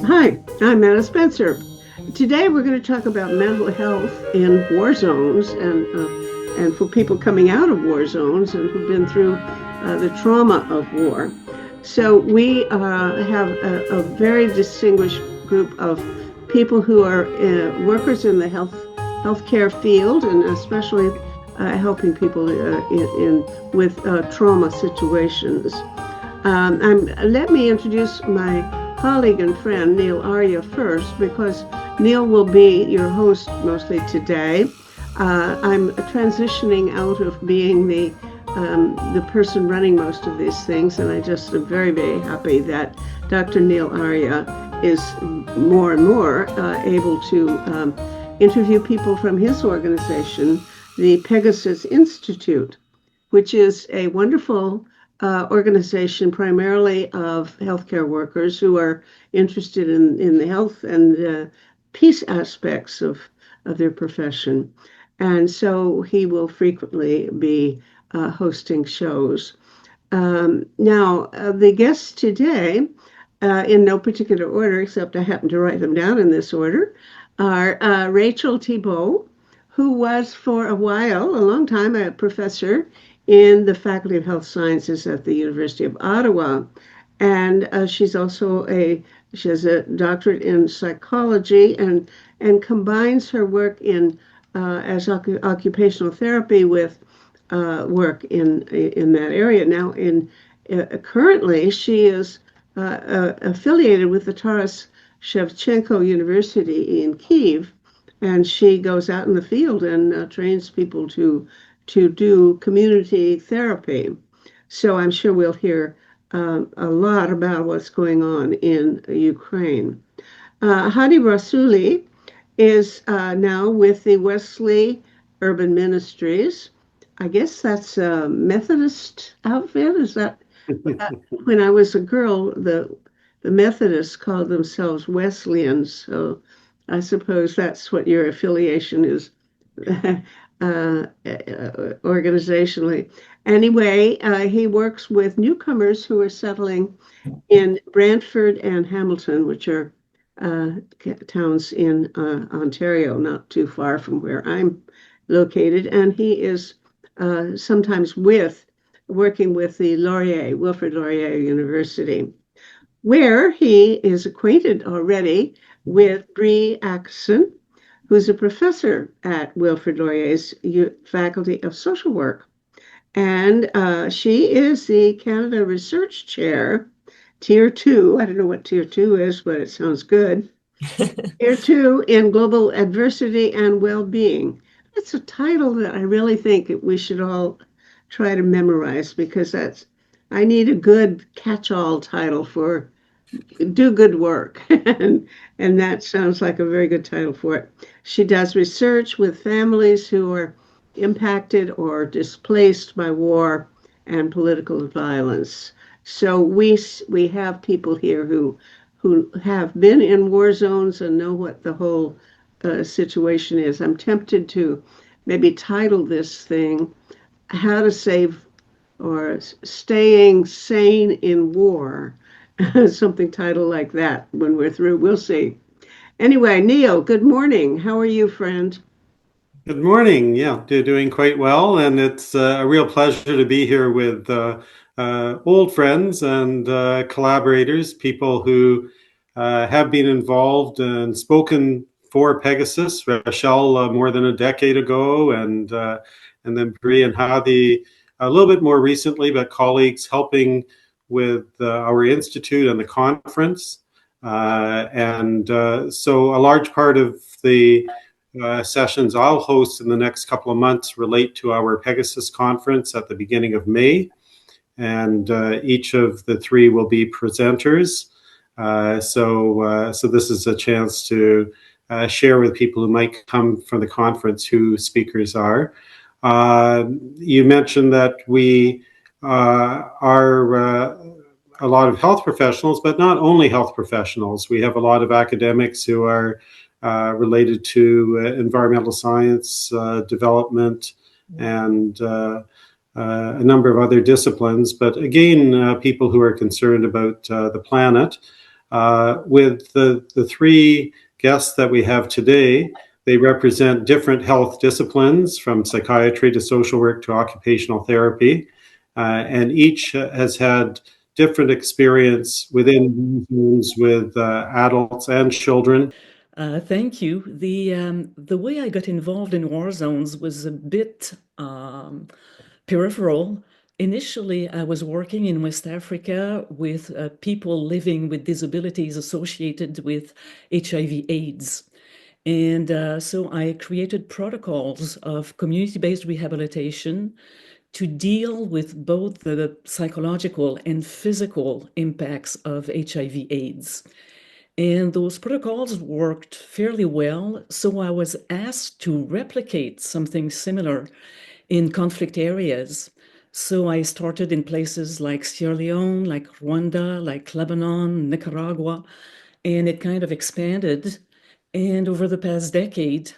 Hi, I'm Anna Spencer. Today we're going to talk about mental health in war zones and for people coming out of war zones and who've been through the trauma of war. So we have a very distinguished group of people who are workers in the healthcare field and especially helping people in with trauma situations. Let me introduce my colleague and friend, Neil Arya, first, because Neil will be your host mostly today. I'm transitioning out of being the person running most of these things, and I just am very, very happy that Dr. Neil Arya is more and more able to interview people from his organization, the Pegasus Institute, which is a wonderful organization primarily of healthcare workers who are interested in the health and peace aspects of their profession. And so he will frequently be hosting shows. The guests today, in no particular order, except I happen to write them down in this order, are Rachel Thibeault, who was for a while, a long time, a professor in the Faculty of Health Sciences at the University of Ottawa. And she has a doctorate in psychology and combines her work in as occupational therapy with work in that area. Now, currently, she is affiliated with the Taras Shevchenko University in Kyiv, and she goes out in the field and trains people to do community therapy. So I'm sure we'll hear a lot about what's going on in Ukraine. Hadi Rasooli is now with the Wesley Urban Ministries. I guess that's a Methodist outfit. Is that when I was a girl, the Methodists called themselves Wesleyans. So I suppose that's what your affiliation is organizationally. Anyway, he works with newcomers who are settling in Brantford and Hamilton, which are towns in Ontario, not too far from where I'm located. And he is sometimes working with the Wilfrid Laurier University, where he is acquainted already with Bree Akesson, who's a professor at Wilfrid Laurier's Faculty of Social Work. And she is the Canada Research Chair, Tier 2. I don't know what Tier 2 is, but it sounds good. Tier 2 in Global Adversity and Well-Being. It's a title that I really think we should all try to memorize because I need a good catch-all title for do good work. and that sounds like a very good title for it. She does research with families who are impacted or displaced by war and political violence. So we have people here who have been in war zones and know what the whole situation is. I'm tempted to maybe title this thing "How to Save" or "Staying Sane in War." Something titled like that when we're through. We'll see. Anyway, Neil, good morning. How are you, friend? Good morning. Yeah, doing quite well, and it's a real pleasure to be here with old friends and collaborators, people who have been involved and spoken for Pegasus. Rachel more than a decade ago, and then Bree and Hadi a little bit more recently, but colleagues helping with our institute and the conference, so a large part of the sessions I'll host in the next couple of months relate to our Pegasus conference at the beginning of May. And each of the three will be presenters. So this is a chance to share with people who might come from the conference who speakers are. You mentioned that we are a lot of health professionals, but not only health professionals. We have a lot of academics who are related to environmental science, development, and a number of other disciplines. But again, people who are concerned about the planet. With the three guests that we have today, they represent different health disciplines from psychiatry to social work to occupational therapy. And each has had different experience within rooms with adults and children. Thank you. The way I got involved in war zones was a bit peripheral. Initially, I was working in West Africa with people living with disabilities associated with HIV/AIDS. And so I created protocols of community-based rehabilitation to deal with both the psychological and physical impacts of HIV/AIDS. And those protocols worked fairly well. So I was asked to replicate something similar in conflict areas. So I started in places like Sierra Leone, like Rwanda, like Lebanon, Nicaragua, and it kind of expanded. And over the past decade,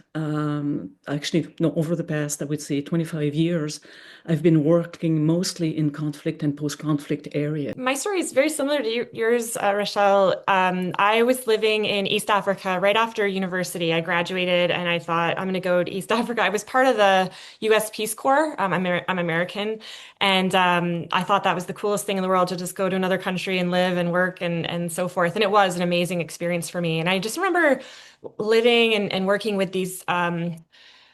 actually, no, over the past, I would say 25 years, I've been working mostly in conflict and post-conflict areas. My story is very similar to yours, Rachel. I was living in East Africa right after university. I graduated and I thought, I'm going to go to East Africa. I was part of the US Peace Corps. I'm American. And I thought that was the coolest thing in the world to just go to another country and live and work and so forth. And it was an amazing experience for me. And I just remember living and working with these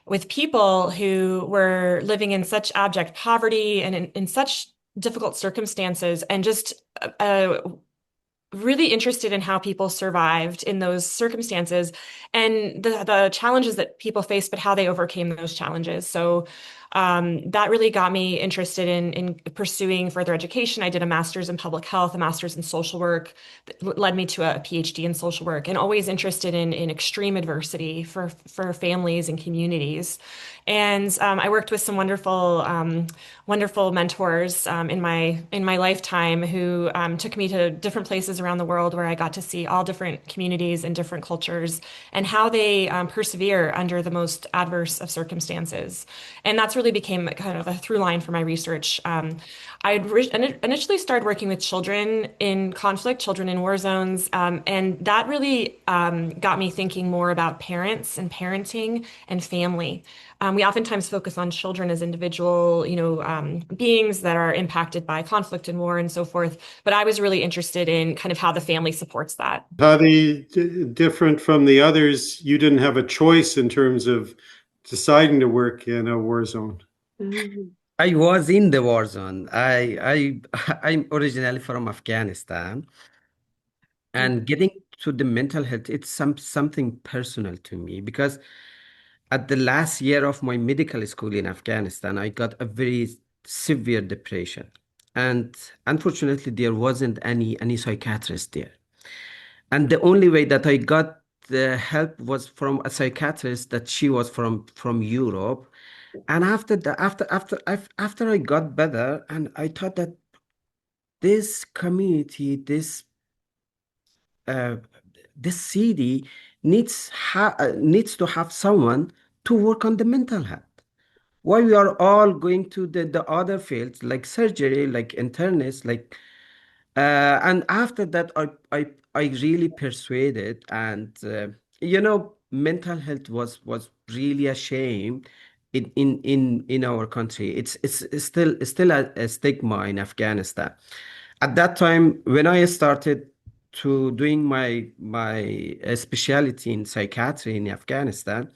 with people who were living in such abject poverty and in such difficult circumstances, and just uh, really interested in how people survived in those circumstances and the challenges that people faced, but how they overcame those challenges. So that really got me interested in pursuing further education. I did a master's in public health, a master's in social work, that led me to a PhD in social work, and always interested in extreme adversity for families and communities. And I worked with some wonderful mentors in my lifetime who took me to different places around the world where I got to see all different communities and different cultures and how they persevere under the most adverse of circumstances. And that's really became kind of a through line for my research. Initially started working with children in conflict, children in war zones, and that really got me thinking more about parents and parenting and family. We oftentimes focus on children as individual, beings that are impacted by conflict and war and so forth. But I was really interested in kind of how the family supports that. Hadi, different from the others, you didn't have a choice in terms of deciding to work in a war zone. I was in the war zone. I'm originally from Afghanistan, and getting to the mental health, it's something personal to me because at the last year of my medical school in Afghanistan, I got a very severe depression, and unfortunately, there wasn't any psychiatrist there. And the only way that I got the help was from a psychiatrist that she was from Europe. And after the after I got better, and I thought that this community, uh, this city needs to have someone to work on the mental health. Why we are all going to the other fields like surgery, like internists, like and after that, I really persuaded, and mental health was really a shame in our country. It's still a stigma in Afghanistan. At that time, when I started to doing my specialty in psychiatry in Afghanistan,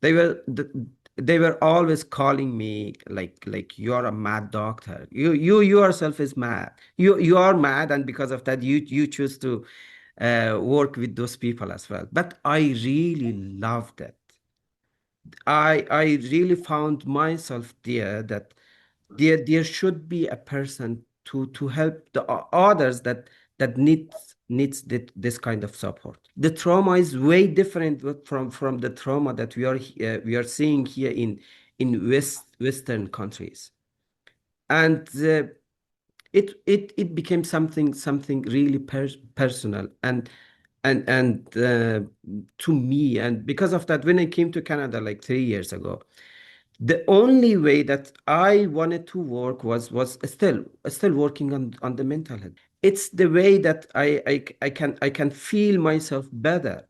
they were they were always calling me like you're a mad doctor. You yourself is mad. You are mad, and because of that, you choose to work with those people as well. But I really loved it. I really found myself there that there should be a person to help the others that needs this kind of support. The trauma is way different from the trauma that we are seeing here in Western countries, and it became something really personal and to me. And because of that, when I came to Canada like 3 years ago, the only way that I wanted to work was still working on the mental health. it's the way that I can feel myself better.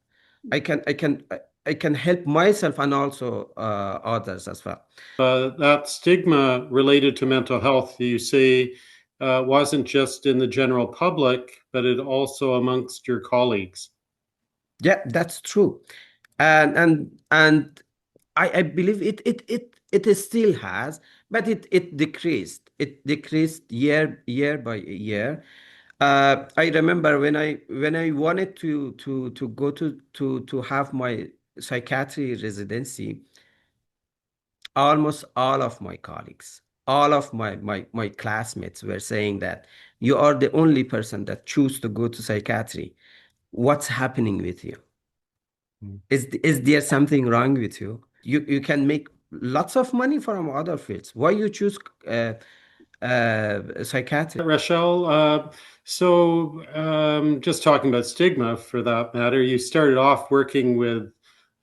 I can help myself and also others as well. That stigma related to mental health, you say, wasn't just in the general public, but it also amongst your colleagues. Yeah, that's true. And I believe it still has, but it decreased. It decreased year by year. I remember when I wanted to go to have my psychiatry residency, almost all of my colleagues, all of my classmates were saying that you are the only person that choose to go to psychiatry. What's happening with you? Is there something wrong with you? You can make lots of money from other fields. Why you choose psychiatry? Rachel, just talking about stigma for that matter, you started off working with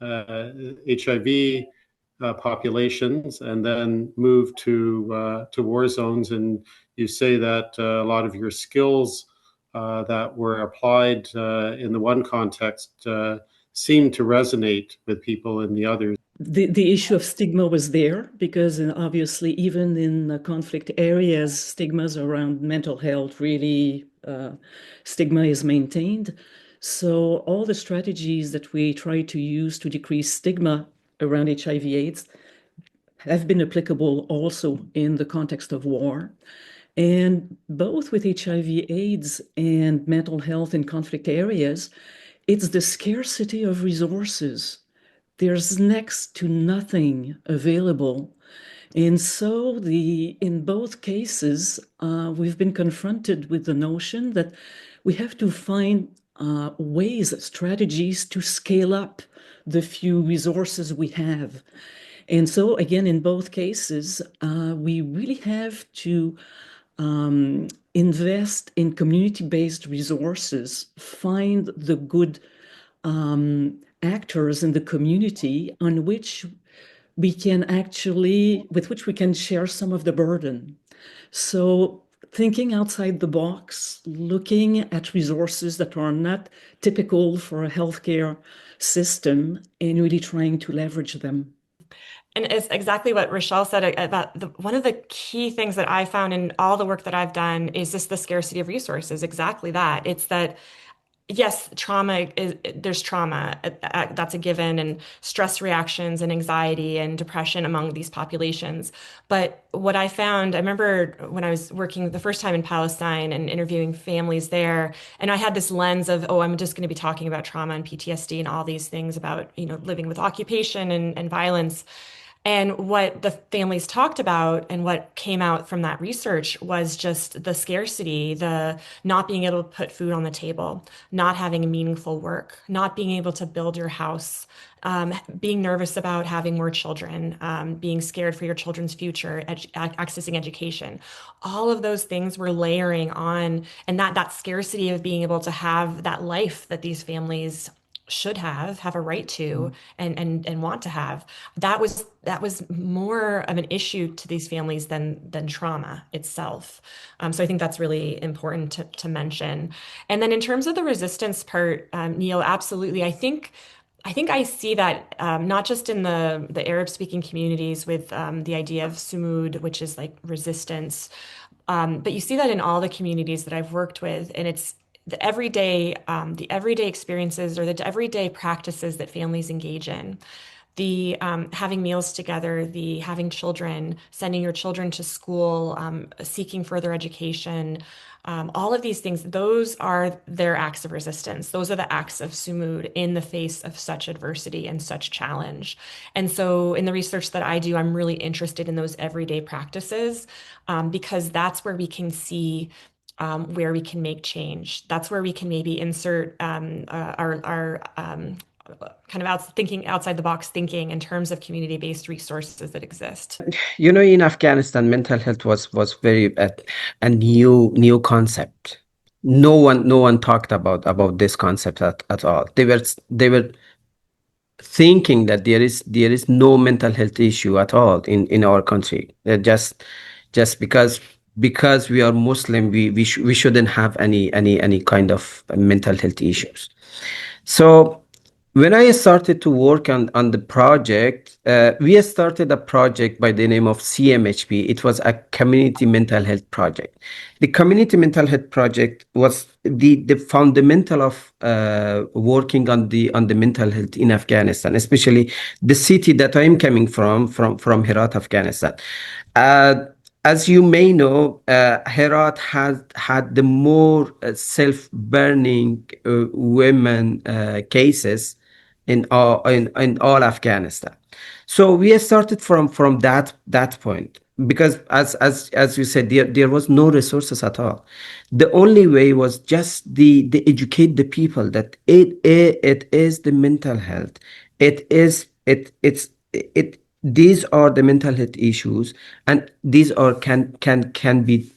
HIV populations and then moved to war zones, and you say that a lot of your skills that were applied in the one context seemed to resonate with people in the others. The issue of stigma was there because obviously even in conflict areas, stigmas around mental health really stigma is maintained. So all the strategies that we try to use to decrease stigma around HIV/AIDS have been applicable also in the context of war. And both with HIV/AIDS and mental health in conflict areas, it's the scarcity of resources. There's next to nothing available. And so in both cases, we've been confronted with the notion that we have to find ways, strategies to scale up the few resources we have. And so again, in both cases, we really have to invest in community-based resources, find the good actors in the community on which we can actually, with which we can share some of the burden. So thinking outside the box, looking at resources that are not typical for a healthcare system and really trying to leverage them. And it's exactly what Rachel said about one of the key things that I found in all the work that I've done is just the scarcity of resources. Exactly that. It's that, yes, there's trauma, that's a given, and stress reactions and anxiety and depression among these populations. But what I found, I remember when I was working the first time in Palestine and interviewing families there, and I had this lens of, oh, I'm just going to be talking about trauma and PTSD and all these things about, living with occupation and violence. And what the families talked about and what came out from that research was just the scarcity, the not being able to put food on the table, not having meaningful work, not being able to build your house, being nervous about having more children, being scared for your children's future, accessing education. All of those things were layering on, and that scarcity of being able to have that life that these families should have a right to and want to have, that was more of an issue to these families than trauma itself. So I think that's really important to mention. And then in terms of the resistance part, Neil, absolutely. I think I see that not just in the Arab speaking communities with the idea of sumud, which is like resistance, but you see that in all the communities that I've worked with, and it's the everyday experiences or the everyday practices that families engage in. The having meals together, the having children, sending your children to school, seeking further education, all of these things, those are their acts of resistance. Those are the acts of sumud in the face of such adversity and such challenge. And so in the research that I do, I'm really interested in those everyday practices because that's where we can see where we can make change. That's where we can maybe insert our kind of thinking outside the box thinking in terms of community-based resources that exist. In Afghanistan, mental health was very a new concept. No one talked about this concept at all. They were thinking that there is no mental health issue at all in our country. Just because because we are Muslim, we shouldn't have any kind of mental health issues. So when I started to work on the project, we started a project by the name of CMHP. It was a community mental health project. The community mental health project was the fundamental of working on the mental health in Afghanistan, especially the city that I'm coming from Herat, Afghanistan. Uh, as you may know, Herat has had the more self-burning women cases in all Afghanistan. So we started from that point because as you said, there was no resources at all. The only way was just the educate the people that it is the mental health. It these are the mental health issues, and these are can be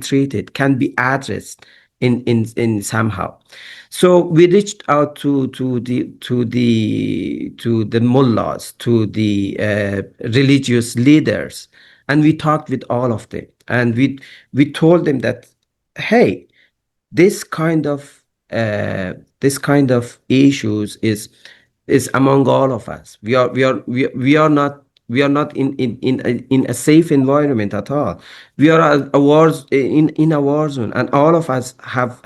treated, can be addressed in somehow. So we reached out to the mullahs, to the religious leaders, and we talked with all of them, and we told them that, hey, this kind of issues is among all of us. We are not in a safe environment at all. We are in a war zone, and all of us have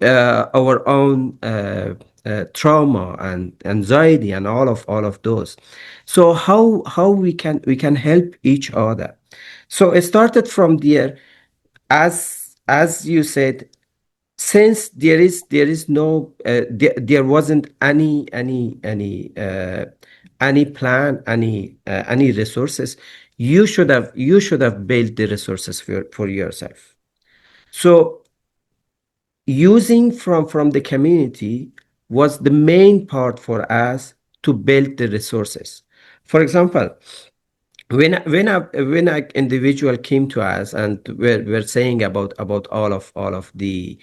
our own trauma and anxiety and all of those. So how we can help each other. So it started from there. As you said, since there is no there wasn't any plan, any resources, you should have built the resources for yourself. So using from the community was the main part for us to build the resources. For example, when a individual came to us and we're saying about all of the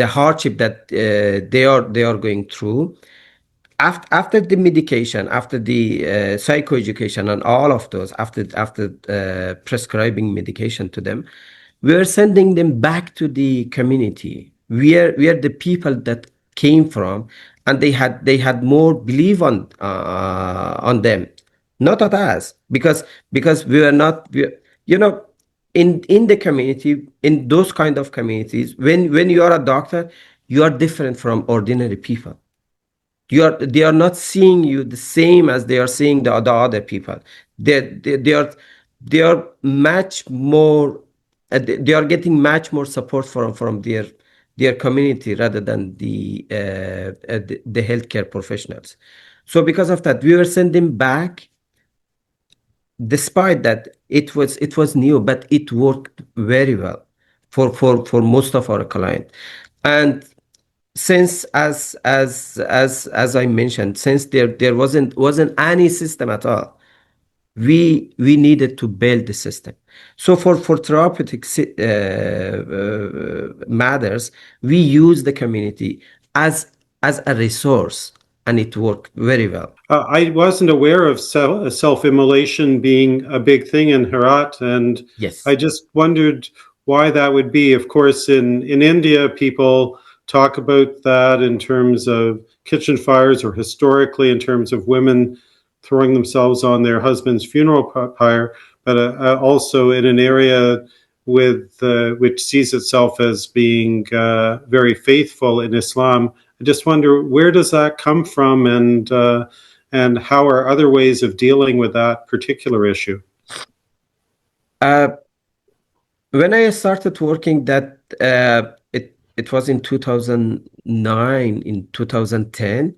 hardship that they are going through, after the medication, after the psychoeducation and all of those, after prescribing medication to them, we're sending them back to the community. We are the people that came from, and they had more belief on them, not at us, because we were not you know in the community, in those kind of communities, when you are a doctor, you are different from ordinary people. They are not seeing you the same as they are seeing the other people. They are much more they are getting much more support from their community rather than the healthcare professionals. So because of that, we were sending back, despite that it was new, but it worked very well for most of our clients. And since, as I mentioned, since there wasn't any system at all, we needed to build the system. So for therapeutic matters, we use the community as a resource, and it worked very well. I wasn't aware of self-immolation being a big thing in Herat, and Yes. I just wondered why that would be. Of course, in India, people talk about that in terms of kitchen fires, or historically in terms of women throwing themselves on their husband's funeral pyre, but also in an area which sees itself as being very faithful in Islam. I just wonder, where does that come from, and how are other ways of dealing with that particular issue? Uh, when I started working, that it was in 2009, in 2010.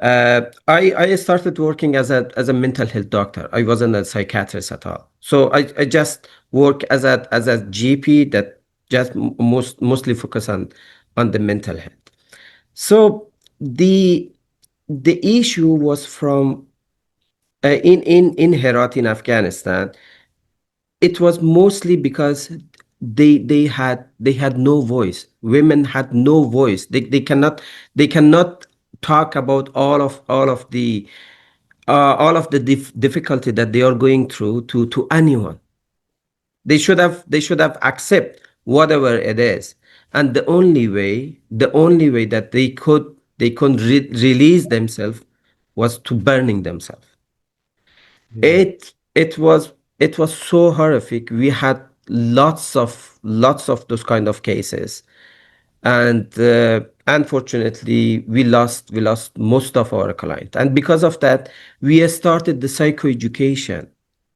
I started working as a mental health doctor. I wasn't a psychiatrist at all. So I just work as a GP that just mostly focus on the mental health. So the issue was from in Herat, in Afghanistan. It was mostly because they had no voice. Women had no voice. They cannot talk about all of the difficulty that they are going through to anyone. They should have accept whatever it is. And the only way that they could release themselves was to burning themselves. Yeah. It was so horrific. We had lots of those kind of cases, and unfortunately we lost most of our client. And because of that, we started the psychoeducation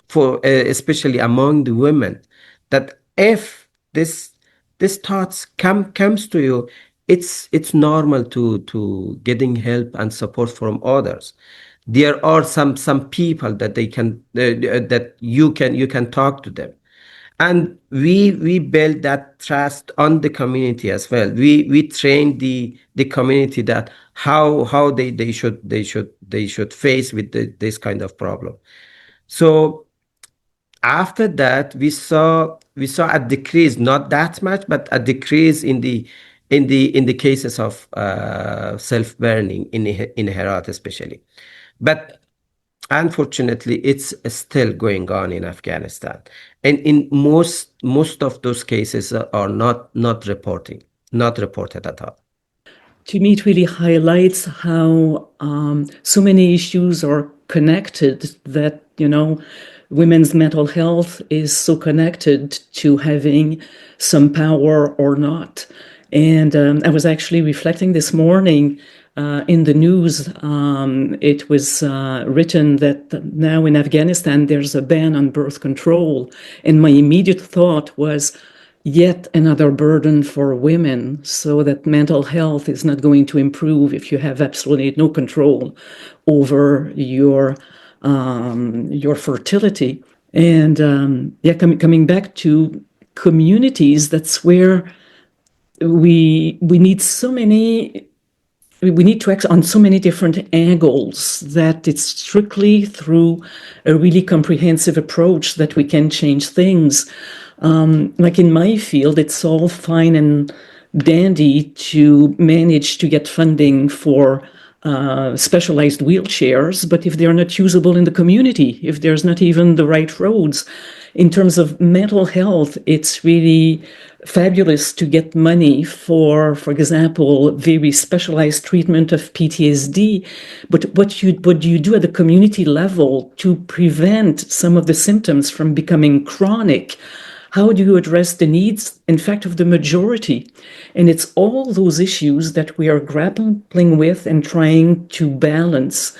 for especially among the women, that if this thoughts comes to you, it's normal to getting help and support from others. There are some people that they can that you can talk to them. And we build that trust on the community as well. We train the community that how they should face with this kind of problem. So after that, we saw a decrease, not that much, but a decrease in the cases of self-burning in Herat especially. But unfortunately, it's still going on in Afghanistan, and in most of those cases are not reported at all. To me, it really highlights how so many issues are connected, that, women's mental health is so connected to having some power or not. And I was actually reflecting this morning in the news. It was written that now in Afghanistan there's a ban on birth control. And my immediate thought was, yet another burden for women, so that mental health is not going to improve if you have absolutely no control over your fertility. And coming back to communities, that's where we need to act on so many different angles, that it's strictly through a really comprehensive approach that we can change things. Like in my field, it's all fine and dandy to manage to get funding for specialized wheelchairs, but if they're not usable in the community, if there's not even the right roads, in terms of mental health, it's really fabulous to get money for example, very specialized treatment of PTSD. But what do you do at the community level to prevent some of the symptoms from becoming chronic? How do you address the needs, in fact, of the majority? And it's all those issues that we are grappling with and trying to balance.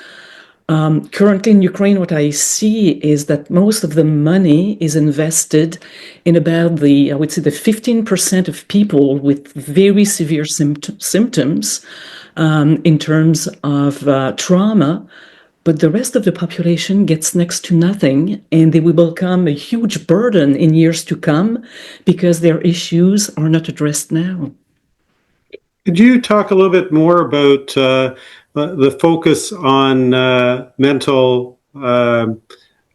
Currently in Ukraine, what I see is that most of the money is invested in about I would say, the 15% of people with very severe symptoms in terms of trauma. But the rest of the population gets next to nothing, and they will become a huge burden in years to come because their issues are not addressed now. Could you talk a little bit more about the focus on mental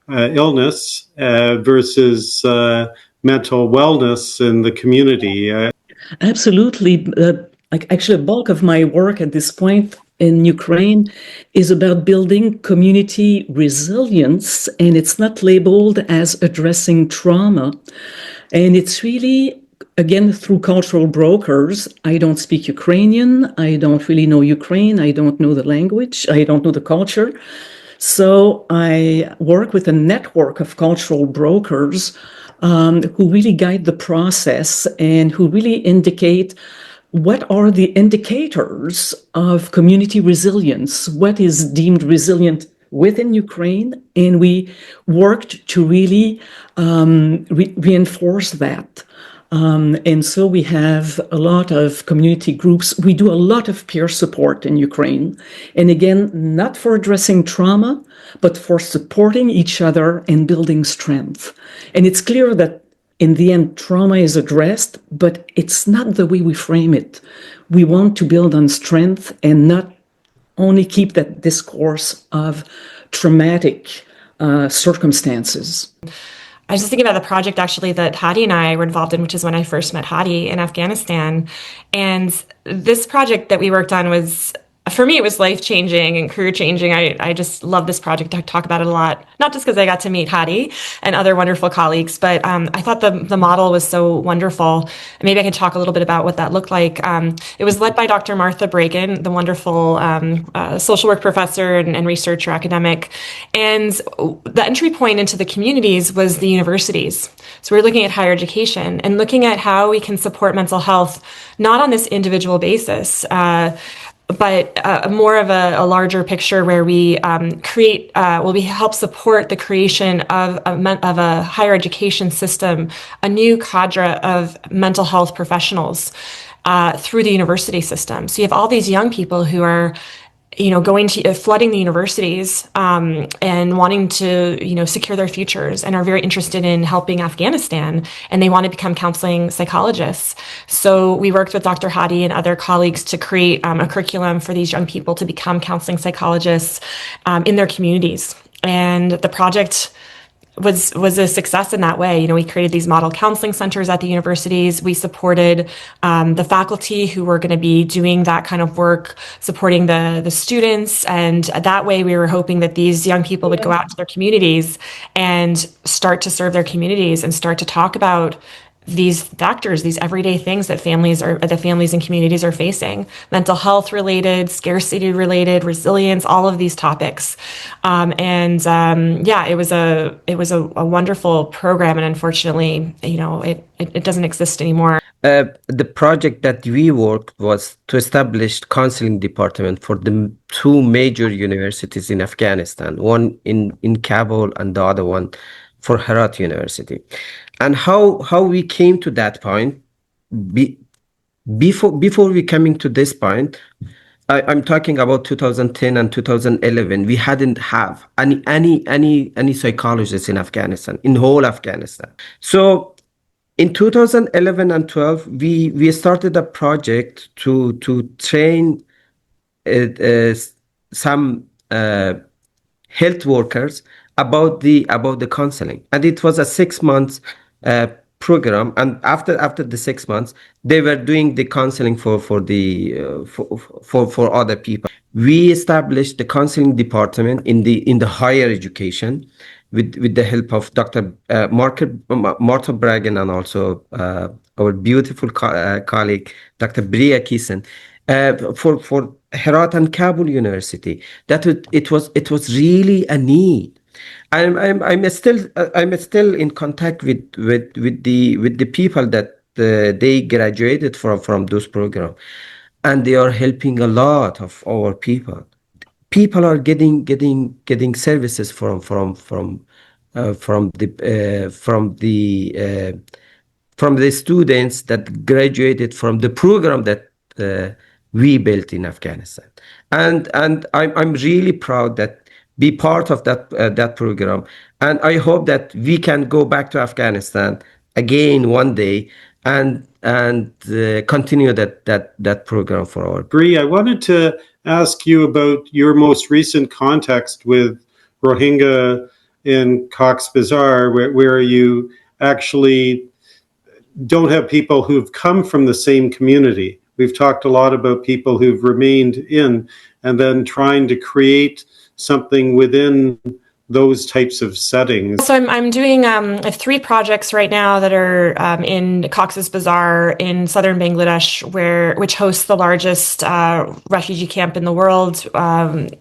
illness versus mental wellness in the community? Absolutely. Actually, a bulk of my work at this point in Ukraine is about building community resilience, and it's not labeled as addressing trauma. And it's really, again, through cultural brokers. I don't speak Ukrainian. I don't really know Ukraine. I don't know the language. I don't know the culture. So I work with a network of cultural brokers who really guide the process and who really indicate what are the indicators of community resilience, what is deemed resilient within Ukraine, and we worked to really reinforce that. And so we have a lot of community groups. We do a lot of peer support in Ukraine. And again, not for addressing trauma, but for supporting each other and building strength. And it's clear that in the end, trauma is addressed, but it's not the way we frame it. We want to build on strength and not only keep that discourse of traumatic circumstances. I was just thinking about the project actually that Hadi and I were involved in, which is when I first met Hadi in Afghanistan. And this project that we worked on was for me, it was life-changing and career-changing. I just love this project. I talk about it a lot, not just because I got to meet Hadi and other wonderful colleagues, but I thought the model was so wonderful. And maybe I can talk a little bit about what that looked like. It was led by Dr. Martha Bragan, the wonderful social work professor and researcher academic. And the entry point into the communities was the universities. So we're looking at higher education and looking at how we can support mental health, not on this individual basis, but more of a larger picture where we we help support the creation of a higher education system, a new cadre of mental health professionals through the university system. So you have all these young people who are going to flooding the universities and wanting to, secure their futures and are very interested in helping Afghanistan, and they want to become counseling psychologists. So we worked with Dr. Hadi and other colleagues to create a curriculum for these young people to become counseling psychologists in their communities. And the project was a success in that way. We created these model counseling centers at the universities. We supported the faculty who were going to be doing that kind of work, supporting the students. And that way we were hoping that these young people would go out to their communities and start to serve their communities and start to talk about these factors, these everyday things that families and communities are facing: mental health related, scarcity related, resilience, all of these topics. It was a wonderful program, and unfortunately, it doesn't exist anymore. The project that we worked was to establish counseling department for the two major universities in Afghanistan, one in Kabul and the other one for Herat University. And how we came to that point, before we coming to this point, I'm talking about 2010 and 2011. We hadn't have any psychologists in Afghanistan, in whole Afghanistan. So in 2011 and 12, we started a project to train some health workers about the counseling, and it was a 6 months program. And after the 6 months, they were doing the counseling for other people. We established the counseling department in the higher education with the help of Dr. Martha Bragan and also our beautiful colleague Dr. Bree Akesson for Herat and Kabul University. That it was really a need. I'm still in contact with the people that they graduated from those programs, and they are helping a lot of our people. People are getting services from the students that graduated from the program that we built in Afghanistan, and I'm really proud that be part of that program, and I hope that we can go back to Afghanistan again one day and continue that program for our. Bree, I wanted to ask you about your most recent context with Rohingya in Cox's Bazar, where you actually don't have people who've come from the same community. We've talked a lot about people who've remained in, and then trying to create something within those types of settings. So I'm doing I have 3 projects right now that are in Cox's Bazar in southern Bangladesh, which hosts the largest refugee camp in the world,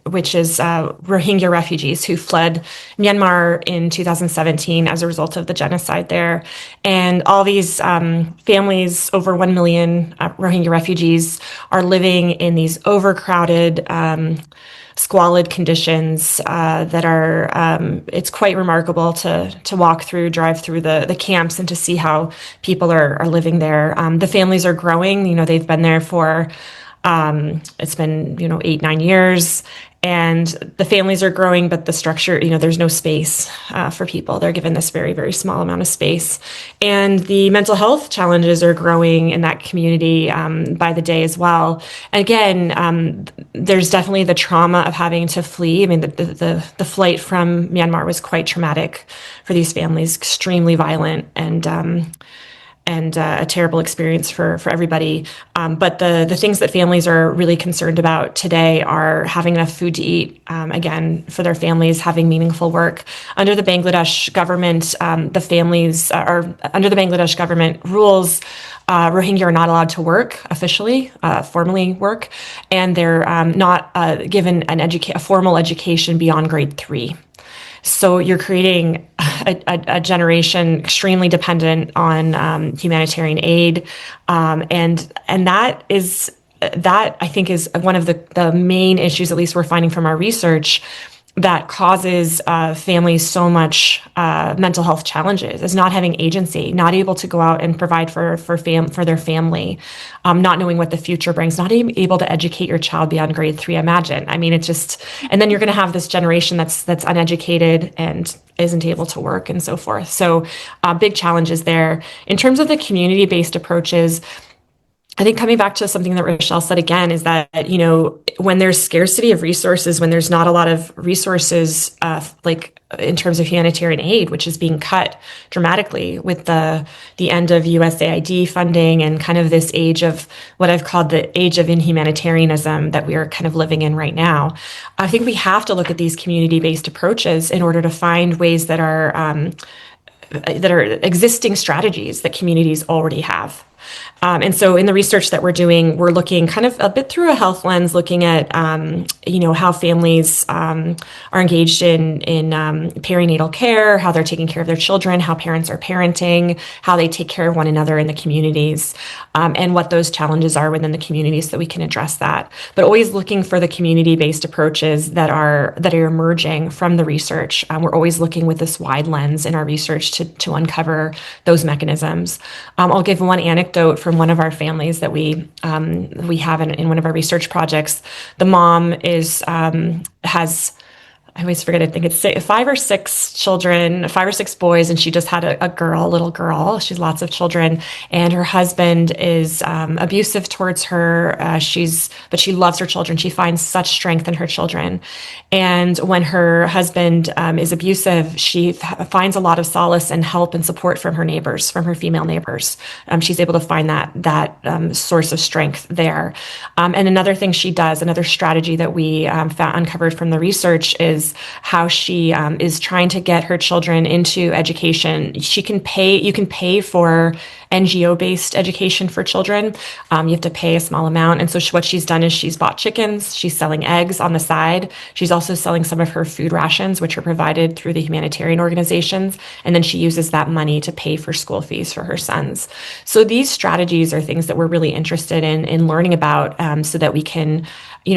which is Rohingya refugees who fled Myanmar in 2017 as a result of the genocide there. And all these families, over 1 million Rohingya refugees, are living in these overcrowded, squalid conditions that are, it's quite remarkable to drive through the camps and to see how people are living there. The families are growing, they've been there for, it's been, 8-9 years, and the families are growing, but the structure, there's no space for people. They're given this very, very small amount of space. And the mental health challenges are growing in that community by the day as well. Again, there's definitely the trauma of having to flee. I mean, the flight from Myanmar was quite traumatic for these families, extremely violent. And a terrible experience for everybody. But the things that families are really concerned about today are having enough food to eat, again, for their families, having meaningful work. Under the Bangladesh government, the families are under the Bangladesh government rules. Rohingya are not allowed to work officially, formally work, and they're not given a formal education beyond grade 3. So you're creating a generation extremely dependent on humanitarian aid, and that I think is one of the main issues, at least we're finding from our research, that causes families so much mental health challenges, is not having agency, not able to go out and provide for their family, not knowing what the future brings, not even able to educate your child beyond grade 3. Imagine. I mean, it's just, and then you're going to have this generation that's uneducated and isn't able to work and so forth. So big challenges there. In terms of the community-based approaches, I think coming back to something that Rachel said again is that, when there's scarcity of resources, when there's not a lot of resources, like in terms of humanitarian aid, which is being cut dramatically with the end of USAID funding and kind of this age of what I've called the age of inhumanitarianism that we are kind of living in right now. I think we have to look at these community-based approaches in order to find ways that are existing strategies that communities already have. And so in the research that we're doing, we're looking kind of a bit through a health lens, looking at, how families are engaged in perinatal care, how they're taking care of their children, how parents are parenting, how they take care of one another in the communities, and what those challenges are within the communities so that we can address that. But always looking for the community-based approaches that are emerging from the research. We're always looking with this wide lens in our research to uncover those mechanisms. I'll give one anecdote from one of our families that we have in one of our research projects. The mom has, I always forget, I think it's 5 or 6 children, 5 or 6 boys, and she just had a little girl. She has lots of children, and her husband is abusive towards her. But she loves her children. She finds such strength in her children. And when her husband is abusive, she finds a lot of solace and help and support from her neighbors, from her female neighbors. She's able to find that source of strength there. And another thing she does, another strategy that we uncovered from the research, is how she is trying to get her children into education. You can pay for NGO-based education for children. You have to pay a small amount. And so what she's done is she's bought chickens. She's selling eggs on the side. She's also selling some of her food rations, which are provided through the humanitarian organizations. And then she uses that money to pay for school fees for her sons. So these strategies are things that we're really interested in learning about, so that we can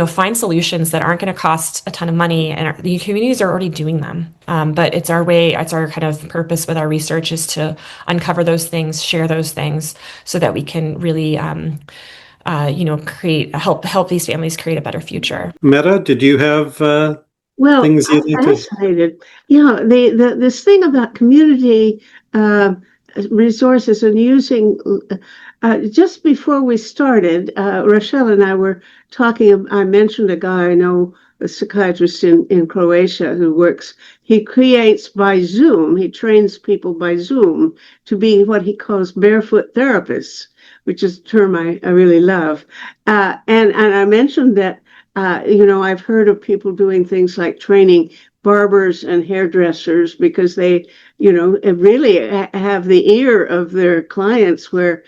find solutions that aren't going to cost a ton of money, and the communities are already doing them. But it's our kind of purpose with our research is to uncover those things, share those things, so that we can really, help these families create a better future. Meta, did you have things you'd like to? Fascinated. Yeah, this thing about community resources and using. Just before we started, Rachel and I were talking. I mentioned a guy I know, a psychiatrist in Croatia who works. He creates by Zoom. He trains people by Zoom to be what he calls barefoot therapists, which is a term I really love. And I mentioned that I've heard of people doing things like training barbers and hairdressers because they really have the ear of their clients, where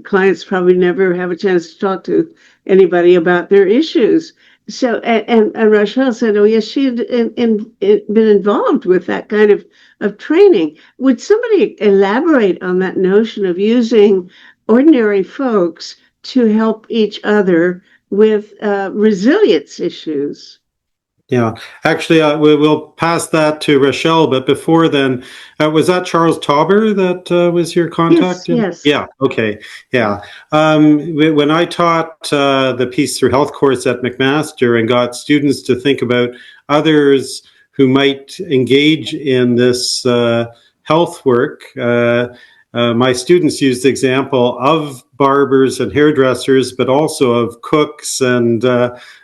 clients probably never have a chance to talk to anybody about their issues. So and Rachel said, oh yes, she had been involved with that kind of training. Would somebody elaborate on that notion of using ordinary folks to help each other with resilience issues? Yeah, actually, we'll pass that to Rachel. But before then, was that Charles Tauber that was your contact? Yes. Yeah. Okay. Yeah. When I taught the Peace Through Health course at McMaster and got students to think about others who might engage in this health work, my students used the example of barbers and hairdressers, but also of cooks and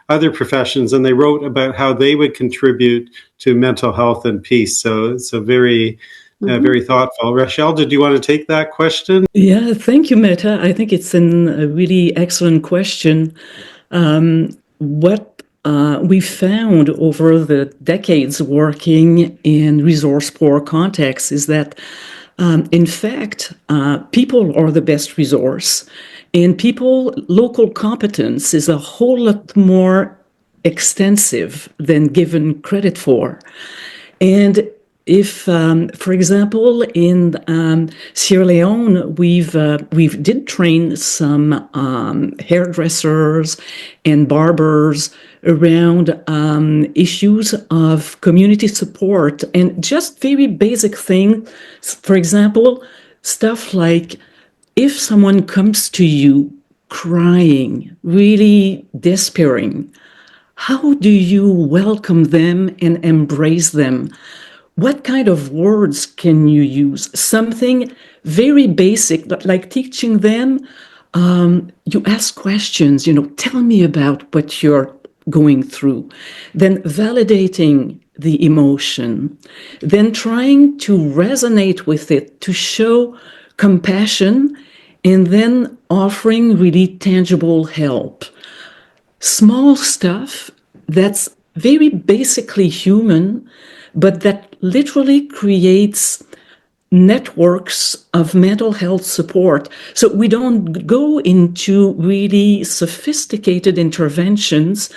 other professions, and they wrote about how they would contribute to mental health and peace. So very very thoughtful. Rachel, did you want to take that question? Yeah, thank you, Meta. I think it's a really excellent question. What we found over the decades working in resource poor contexts is that, in fact, people are the best resource, and local competence is a whole lot more extensive than given credit for. And if, for example, in Sierra Leone, we've did train some hairdressers and barbers around issues of community support and just very basic thing. For example, stuff like if someone comes to you crying, really despairing, how do you welcome them and embrace them? What kind of words can you use? Something very basic, like teaching them. You ask questions, tell me about what you're going through. Then validating the emotion. Then trying to resonate with it, to show compassion, and then offering really tangible help. Small stuff that's very basically human, but that literally creates networks of mental health support. So we don't go into really sophisticated interventions,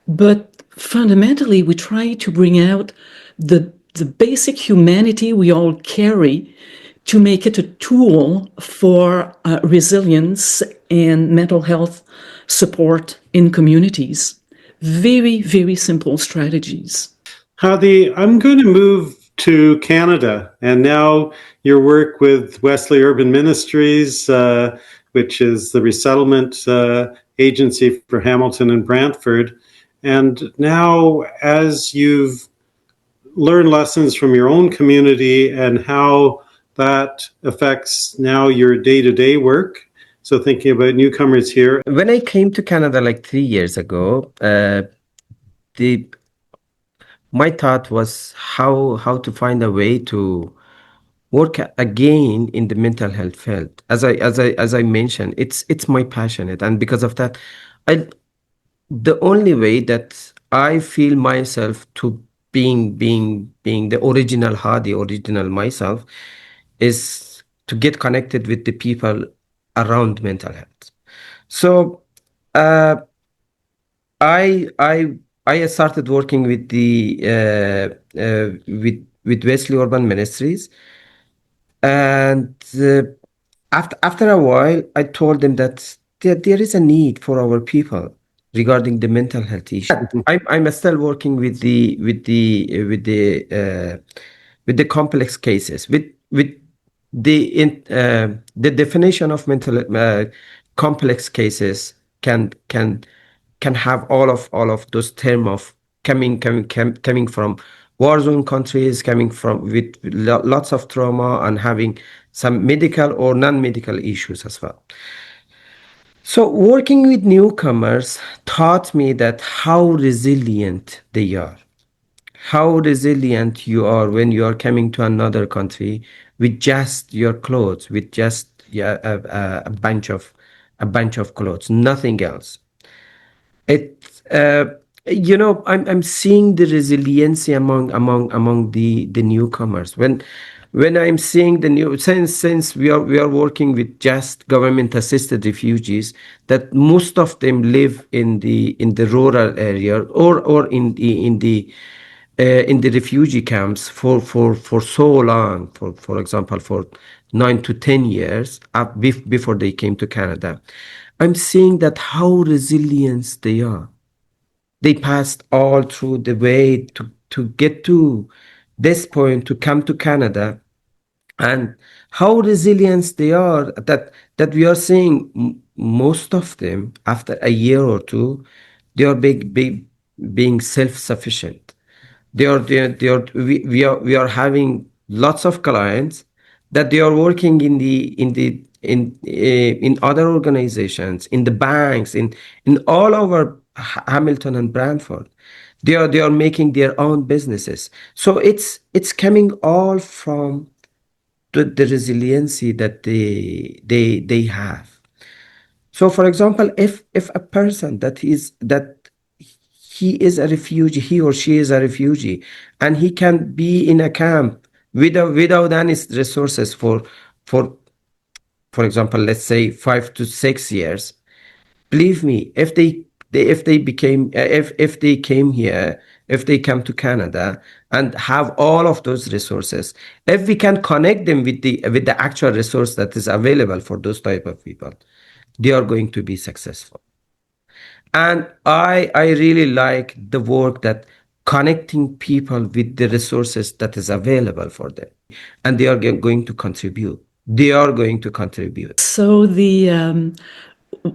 but fundamentally we try to bring out the basic humanity we all carry to make it a tool for resilience and mental health support in communities. Very, very simple strategies. Hadi, I'm going to move to Canada, and now your work with Wesley Urban Ministries, which is the resettlement agency for Hamilton and Brantford. And now, as you've learned lessons from your own community and how that affects now your day-to-day work, so thinking about newcomers here. When I came to Canada like 3 years ago, my thought was how to find a way to work again in the mental health field. As I mentioned, it's my passionate, and because of that, the only way that I feel myself to being the original Hadi, original myself, is to get connected with the people around mental health. So I started working with with Wesley Urban Ministries, and after a while, I told them that there is a need for our people regarding the mental health issue. I'm still working with the complex cases with the definition of mental complex cases can have all of those terms of coming from war zone countries, coming from with lots of trauma and having some medical or non-medical issues as well. So working with newcomers taught me that how resilient they are, how resilient you are when you are coming to another country with just your clothes, with just a bunch of clothes, nothing else. I'm seeing the resiliency among the newcomers when I'm seeing the new since we are working with just government assisted refugees, that most of them live in the rural area or in the refugee camps for so long, for example for 9 to 10 years before they came to Canada. I'm seeing that how resilient they are. They passed all through the way to get to this point, to come to Canada, and how resilient they are, that we are seeing most of them after a year or two, they are being self-sufficient. We are having lots of clients that they are working in other organizations, in the banks, in all over Hamilton and Brantford. They are making their own businesses. So it's coming all from the resiliency that they have. So, for example, if a person that he is a refugee, he or she is a refugee, and he can be in a camp without any resources for for example, let's say 5 to 6 years. Believe me, if they became if they came here, if they come to Canada and have all of those resources, if we can connect them with the actual resource that is available for those type of people, they are going to be successful. And I really like the work that connecting people with the resources that is available for them, and they are going to contribute. They are going to contribute. So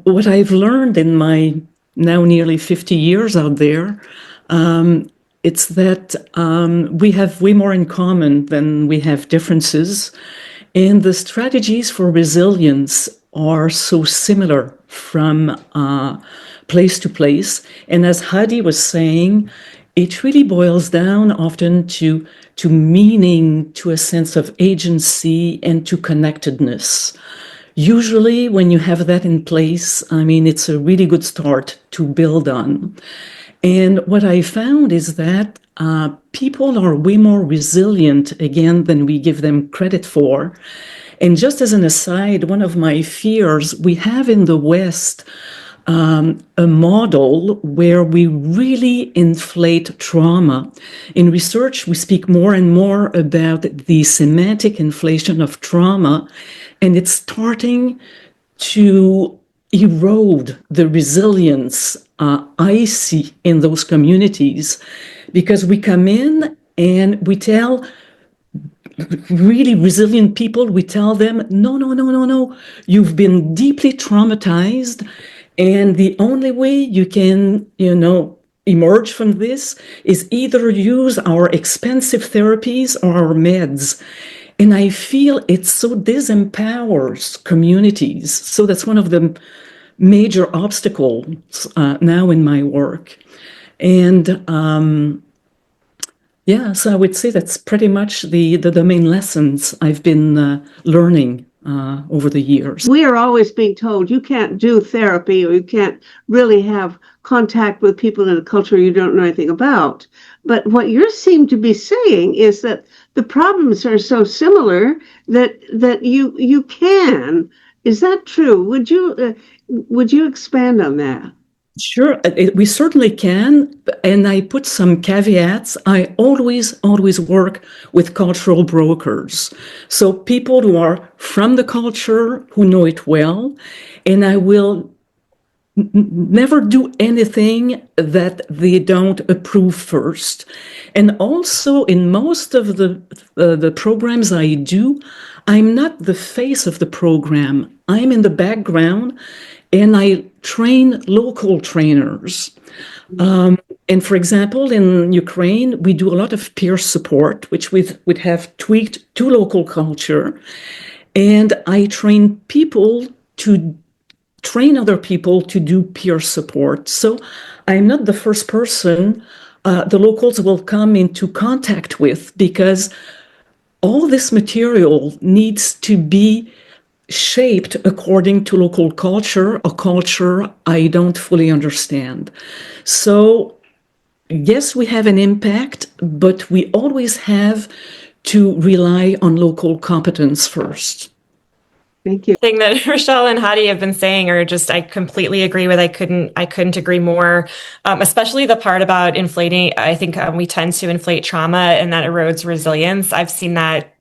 what I've learned in my now nearly 50 years out there, it's that we have way more in common than we have differences. And the strategies for resilience are so similar from place to place. And as Hadi was saying, it really boils down often to meaning, to a sense of agency, and to connectedness. Usually, when you have that in place, I mean, it's a really good start to build on. And what I found is that people are way more resilient, again, than we give them credit for. And just as an aside, one of my fears, we have in the West a model where we really inflate trauma. In research, we speak more and more about the semantic inflation of trauma, and it's starting to erode the resilience I see in those communities, because we come in and we tell really resilient people, we tell them, no, you've been deeply traumatized, and the only way you can, emerge from this is either use our expensive therapies or our meds. And I feel it so disempowers communities. So that's one of the major obstacles now in my work. And so I would say that's pretty much the main lessons I've been learning over the years. We are always being told you can't do therapy, or you can't really have contact with people in a culture you don't know anything about. But what you seem to be saying is that the problems are so similar that you can. Is that true? Would you expand on that? Sure, we certainly can, and I put some caveats. I always work with cultural brokers, so people who are from the culture, who know it well, and I will never do anything that they don't approve first. And also, in most of the programs I do, I'm not the face of the program. I'm in the background, and I train local trainers. And for example, in Ukraine, we do a lot of peer support, which would have tweaked to local culture. And I train other people to do peer support. So I'm not the first person the locals will come into contact with, because all this material needs to be shaped according to local culture, a culture I don't fully understand. So yes, we have an impact, but we always have to rely on local competence first. Thank you. The thing that Rachel and Hadi have been saying are just, I completely agree with. I couldn't agree more. Especially the part about inflating. I think we tend to inflate trauma, and that erodes resilience. I've seen that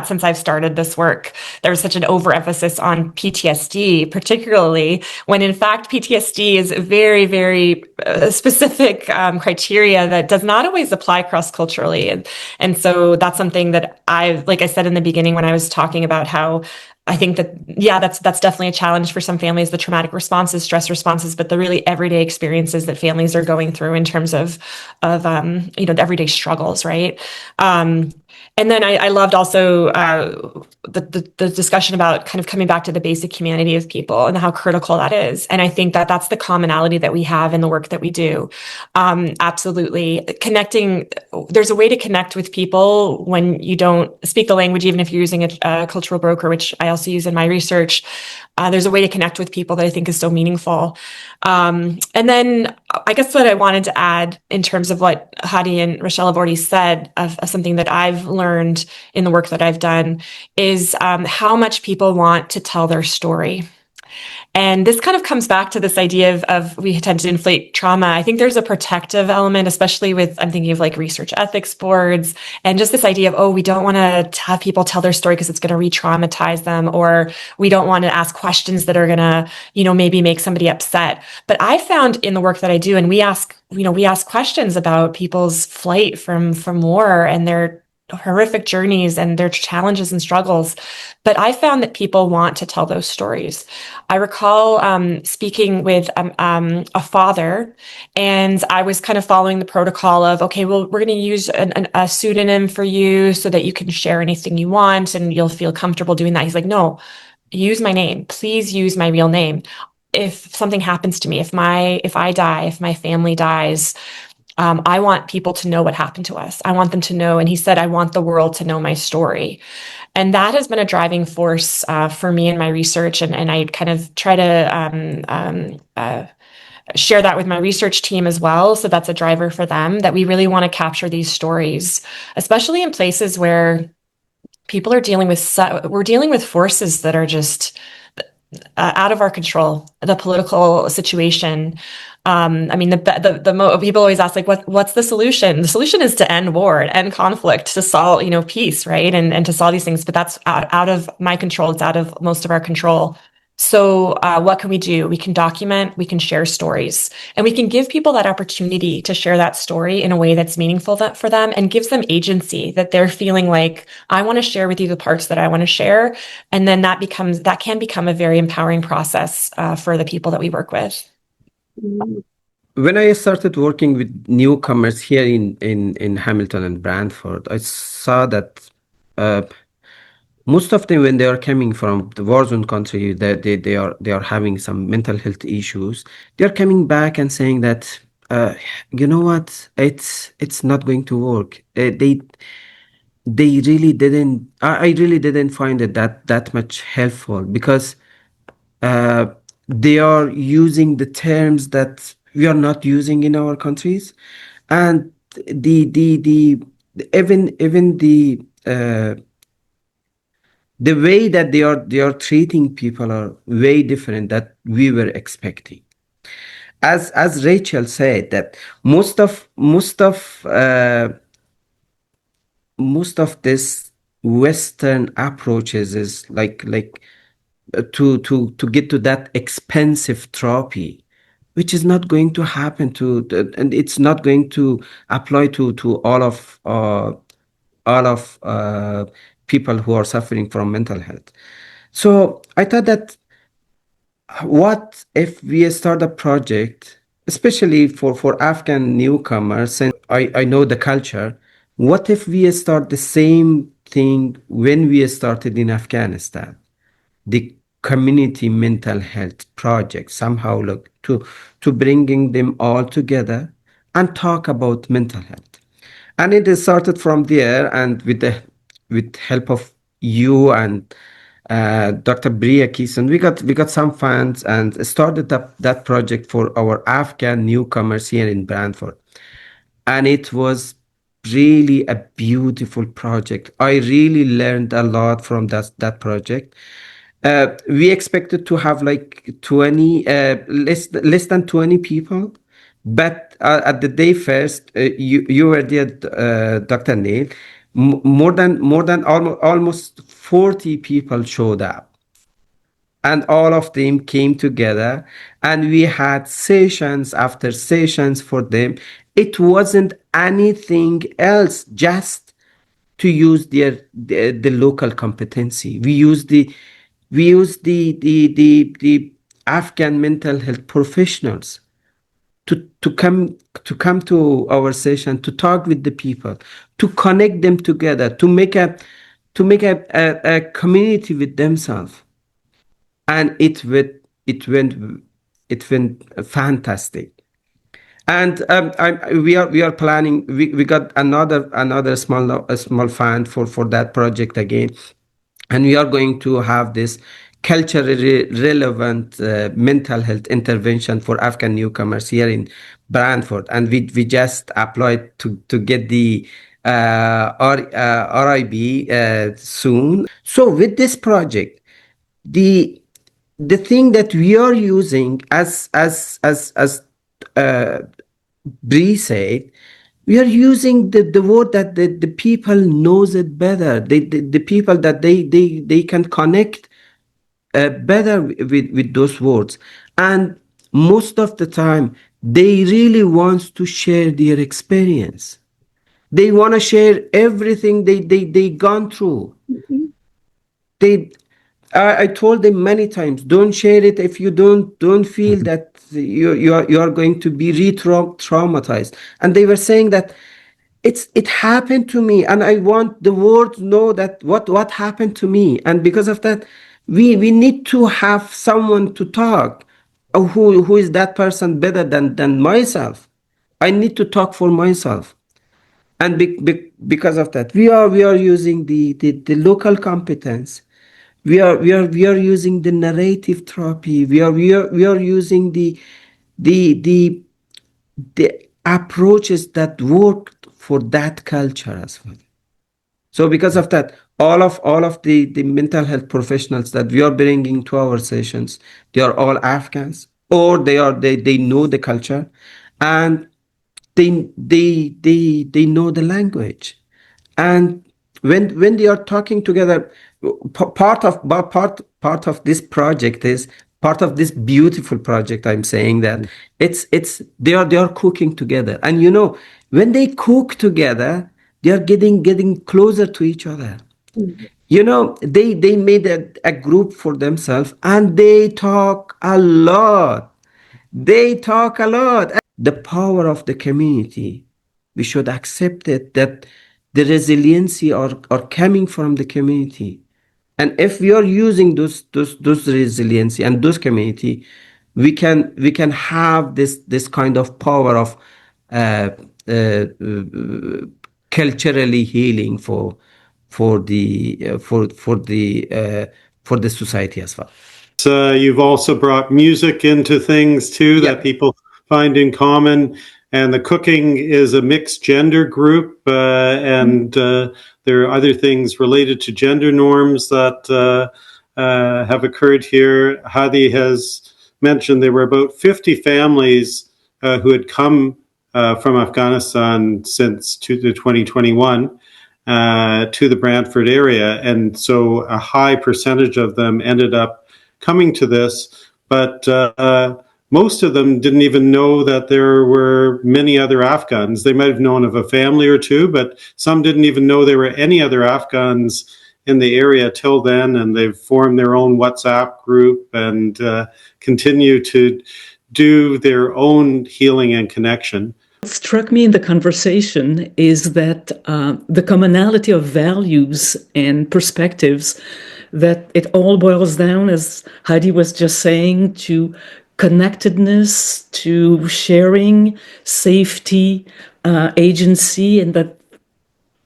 since I've started this work. There's such an overemphasis on PTSD, particularly when in fact PTSD is a very, very specific criteria that does not always apply cross-culturally. And so that's something that like I said in the beginning when I was talking about how I think that, that's definitely a challenge for some families, the traumatic responses, stress responses, but the really everyday experiences that families are going through in terms of the everyday struggles, right? And then I loved also the discussion about kind of coming back to the basic humanity of people and how critical that is. And I think that that's the commonality that we have in the work that we do. Absolutely. Connecting, there's a way to connect with people when you don't speak the language, even if you're using a cultural broker, which I also use in my research. There's a way to connect with people that I think is so meaningful. And then I guess what I wanted to add in terms of what Hadi and Rachel have already said of something that I've learned in the work that I've done is how much people want to tell their story. And this kind of comes back to this idea of we tend to inflate trauma. I think there's a protective element, especially with, I'm thinking of like research ethics boards and just this idea of, oh, we don't want to have people tell their story because it's going to re-traumatize them, or we don't want to ask questions that are going to, maybe make somebody upset. But I found in the work that I do, and we ask questions about people's flight from war and their horrific journeys and their challenges and struggles. But I found that people want to tell those stories. I recall speaking with a father, and I was kind of following the protocol of, okay, well, we're going to use a pseudonym for you so that you can share anything you want and you'll feel comfortable doing that. He's like, no, use my name. Please use my real name. If something happens to me, if I die, if my family dies, I want people to know what happened to us. I want them to know. And he said, I want the world to know my story. And that has been a driving force for me in my research. And I kind of try to share that with my research team as well. So that's a driver for them, that we really want to capture these stories, especially in places where people are we're dealing with forces that are just out of our control. The political situation. I mean, people always ask, like, what's the solution? The solution is to end war, end conflict, to solve, peace, right? And to solve these things. But that's out of my control. It's out of most of our control. So what can we do? We can document, we can share stories, and we can give people that opportunity to share that story in a way that's meaningful for them and gives them agency, that they're feeling like, I want to share with you the parts that I want to share. And then that can become a very empowering process for the people that we work with. When I started working with newcomers here in Hamilton and Brantford, I saw that most of them, when they are coming from the war zone country, that they are having some mental health issues, they are coming back and saying that, you know what, it's not going to work. They really didn't. I really didn't find it that much helpful, because they are using the terms that we are not using in our countries, and even the way that they are treating people are way different that we were expecting. As Rachel said, that most of this Western approaches is like to get to that expensive therapy, which is not going to happen and it's not going to apply to all of people who are suffering from mental health. So I thought that, what if we start a project, especially for Afghan newcomers, and I know the culture, what if we start the same thing when we started in Afghanistan? The community mental health project, somehow look to bringing them all together and talk about mental health. And it is started from there, and with help of you and Dr. Bree Akesson, we got some funds and started up that project for our Afghan newcomers here in Brantford. And it was really a beautiful project. I really learned a lot from that project. We expected to have like 20, less than 20 people, but at the day first, you were there, Dr. Neil. More than almost 40 people showed up, and all of them came together, and we had sessions after sessions for them. It wasn't anything else, just to use the local competency. We use the Afghan mental health professionals to come to our session, to talk with the people, to connect them together, to make a community with themselves. And it went fantastic. And we are planning. We got another small fund for that project again, and we are going to have this culturally relevant mental health intervention for Afghan newcomers here in Brantford, and we just applied to get the RIB soon. So with this project, the thing that we are using, as Bree said, we are using the word that the people knows it better. The people that they can connect better with those words. And most of the time, they really want to share their experience. They want to share everything they gone through. They I told them many times, don't share it if you don't feel that you are going to be re-traumatized. And they were saying that it happened to me, and I want the world to know that what happened to me. And because of that, we need to have someone to talk. Oh, who is that person better than myself? I need to talk for myself. And because of that, we are using the local competence. We are using the narrative therapy. We are using the approaches that worked for that culture as well. So because of that, all of the mental health professionals that we are bringing to our sessions, they are all Afghans, or they know the culture, and they know the language. And when they are talking together, part of this project is part of this beautiful project. I'm saying that it's they are cooking together, and when they cook together, they are getting closer to each other. They made a group for themselves, and they talk a lot. The power of the community, we should accept it, that the resiliency are coming from the community. And if we are using those resiliency and those community, we can have this kind of power of uh, uh, culturally healing for the society as well. You've also brought music into things too that people find in common, and the cooking is a mixed gender group, and there are other things related to gender norms that have occurred here. Hadi has mentioned there were about 50 families who had come from Afghanistan since 2021 to the Brantford area, and so a high percentage of them ended up coming to this, but most of them didn't even know that there were many other Afghans. They might have known of a family or two, but some didn't even know there were any other Afghans in the area till then, and they've formed their own WhatsApp group and continue to do their own healing and connection. What struck me in the conversation is that the commonality of values and perspectives, that it all boils down, as Hadi was just saying, to connectedness, to sharing, safety, agency, and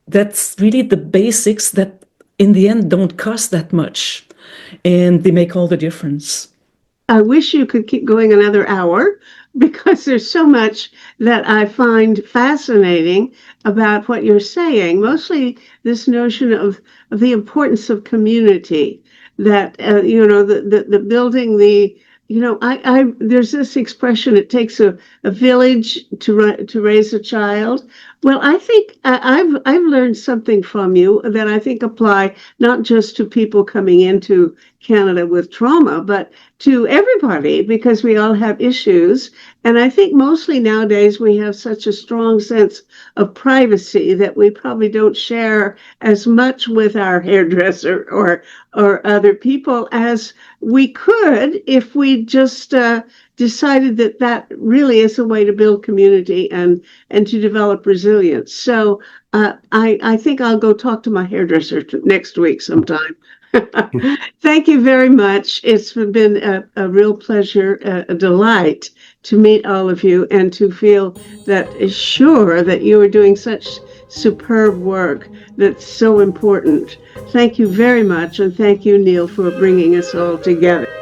that's really the basics that in the end don't cost that much, and they make all the difference. I wish you could keep going another hour, because there's so much that I find fascinating about what you're saying. Mostly this notion of the importance of community, that the building the there's this expression, it takes a village to raise a child. Well, I think I've learned something from you that I think apply not just to people coming into Canada with trauma, but to everybody, because we all have issues. And I think mostly nowadays we have such a strong sense of privacy that we probably don't share as much with our hairdresser or other people as we could if we just decided that that really is a way to build community and to develop resilience. So I think I'll go talk to my hairdresser next week sometime. Thank you very much. It's been a real pleasure, a delight to meet all of you and to feel that sure that you are doing such superb work that's so important. Thank you very much, and thank you, Neil, for bringing us all together.